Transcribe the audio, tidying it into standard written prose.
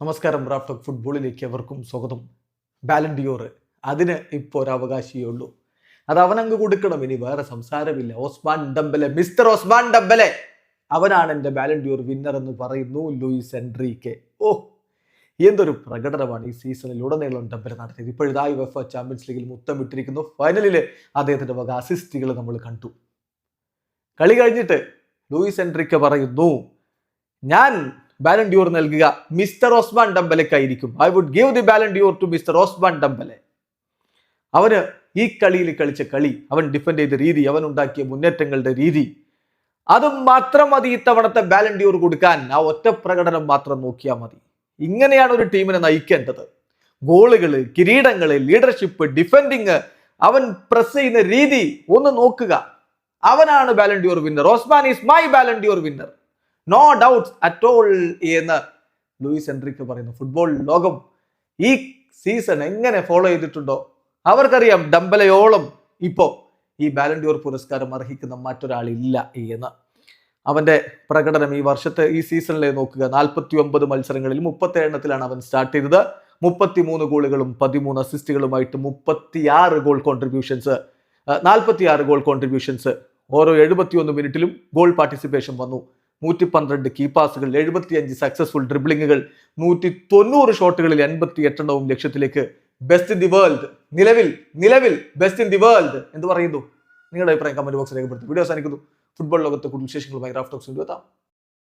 നമസ്കാരം. Raft talk ഫുട്ബോളിലേക്ക് എവർക്കും സ്വാഗതം. ബാലൻഡിയോർ അതിന് ഇപ്പോൾ ഒരു അവകാശിയേ ഉള്ളൂ. അത് അവനങ്ങ് കൊടുക്കണം, ഇനി വേറെ സംസാരമില്ല. Ousmane Dembele, mister Ousmane Dembele, അവനാണ് എൻ്റെ ബാലൻഡിയോർ വിന്നർ എന്ന് പറയുന്നു ലൂയിസ് എൻട്രീക്കെ. എന്തൊരു പ്രകടനമാണ് ഈ സീസണിൽ ഉടനീളം ഡംബലെ നടത്തിയത്. ഇപ്പോഴിതായി UEFA ചാമ്പ്യൻസ് ലീഗിൽ മുത്തമിട്ടിരിക്കുന്നു. ഫൈനലിൽ അദ്ദേഹത്തിൻ്റെ വക അസിസ്റ്റുകൾ നമ്മൾ കണ്ടു. കളി കഴിഞ്ഞിട്ട് ലൂയിസ് എൻട്രീക്കെ പറയുന്നു, ഞാൻ ബാലൻഡിയോർ നൽകുക മിസ്റ്റർ ഓസ്മാൻ ഡംബലെക്കായിരിക്കും. I would give the Ballon d'Or to mister Ousmane Dembele. അവന് ഈ കളിയിൽ കളിച്ച കളി, അവൻ ഡിഫെൻഡ് ചെയ്ത രീതി, അവൻ ഉണ്ടാക്കിയ മുന്നേറ്റങ്ങളുടെ രീതി, അത് മാത്രം മതി ഇത്തവണത്തെ ബാലൻഡിയോർ കൊടുക്കാൻ. ആ ഒറ്റ പ്രകടനം മാത്രം നോക്കിയാൽ മതി. ഇങ്ങനെയാണ് ഒരു ടീമിനെ നയിക്കേണ്ടത്. ഗോളുകൾ, കിരീടങ്ങൾ, ലീഡർഷിപ്പ്, ഡിഫെൻഡിങ്, അവൻ പ്രസ് ചെയ്യുന്ന രീതി ഒന്ന് നോക്കുക. അവനാണ് Ballon d'Or winner. Ousmane is my Ballon d'Or winner, no doubts at all എന്ന് ലൂയിസ് എൻട്രിക്ക് പറയുന്നു. ഫുട്ബോൾ ലോകം ഈ സീസൺ എങ്ങനെ ഫോളോ ചെയ്തിട്ടുണ്ടോ അവർക്കറിയാം ഡംബലയോളം ഇപ്പോ ഈ ബാലൻഡിയോർ പുരസ്കാരം അർഹിക്കുന്ന മറ്റൊരാളില്ല എന്ന്. അവന്റെ പ്രകടനം ഈ വർഷത്തെ ഈ സീസണിലെ നോക്കുക. 49 മത്സരങ്ങളിൽ 37 അവൻ സ്റ്റാർട്ട് ചെയ്തത്. 33 ഗോളുകളും 13 അസിസ്റ്റുകളുമായിട്ട് 36 ഗോൾ കോൺട്രിബ്യൂഷൻസ്, 46 ഗോൾ കോൺട്രിബ്യൂഷൻസ്. ഓരോ 71 മിനിറ്റിലും ഗോൾ പാർട്ടിസിപ്പേഷൻ വന്നു. 112 കീ പാസുകൾ, 75 സക്സസ്ഫുൾ ഡ്രിബ്ലിങ്ങുകൾ, 190 ഷോട്ടുകളിൽ 88 ലക്ഷ്യത്തിലേക്ക്. ബെസ്റ്റ് ഇൻ ദി വേൾഡ്, നിലവിൽ ബെസ്റ്റ് ഇൻ ദി വേൾഡ് എന്ന് പറയുന്നു. നിങ്ങളുടെ അഭിപ്രായം കമന്റ് ബോക്സിൽ രേഖപ്പെടുത്തും. വീഡിയോ അവസാനിക്കുന്നു. ഫുട്ബോൾ ലോകത്തെ കൂടുതൽ വിശേഷങ്ങളുമായി റാഫ്റ്റ് ടോക്സ് എത്താം.